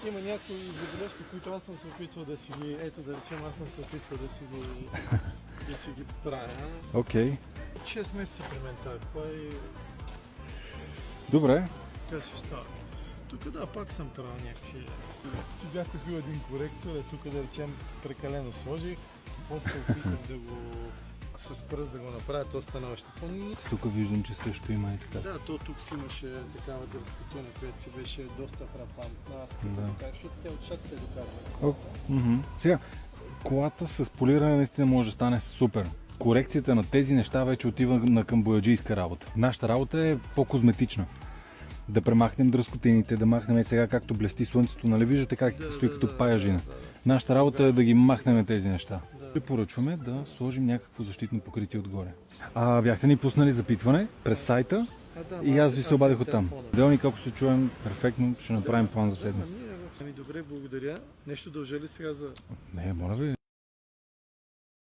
има някои забележки, които аз съм се опитвал да си ги... Ето да речем, аз съм се опитвал да си ги правя. Окей. 6 месеца при мен това и... Добре. Така ще става. Тук да, пак съм правил някакви... Си бях купил един коректор, тук да речем прекалено сложих. После се опитам да го... с пръст да го направя, то стана още по-нито. Тук виждам, че също има и така. Да, то тук си имаше такава дръскотина, която си беше доста фрапантна. Аз като Да. да кажа, защото те от шатите докарват. Сега, колата с полиране наистина може да стане супер. Корекцията на тези неща вече отива към бояджийска работа. Нашата работа е по-козметична. Да премахнем дръскотините, да махнем сега както блести слънцето, нали виждате как стои като паяжина. Нашата работа е да ги махнем тези неща. Препоръчваме да сложим някакво защитно покритие отгоре. Бяхте ни пуснали запитване през сайта и аз ви се обадих оттам. Делник, ако се чуем перфектно, ще направим план за седмицата. Добре, благодаря. Нещо дължа ли сега за... Не, моля ви.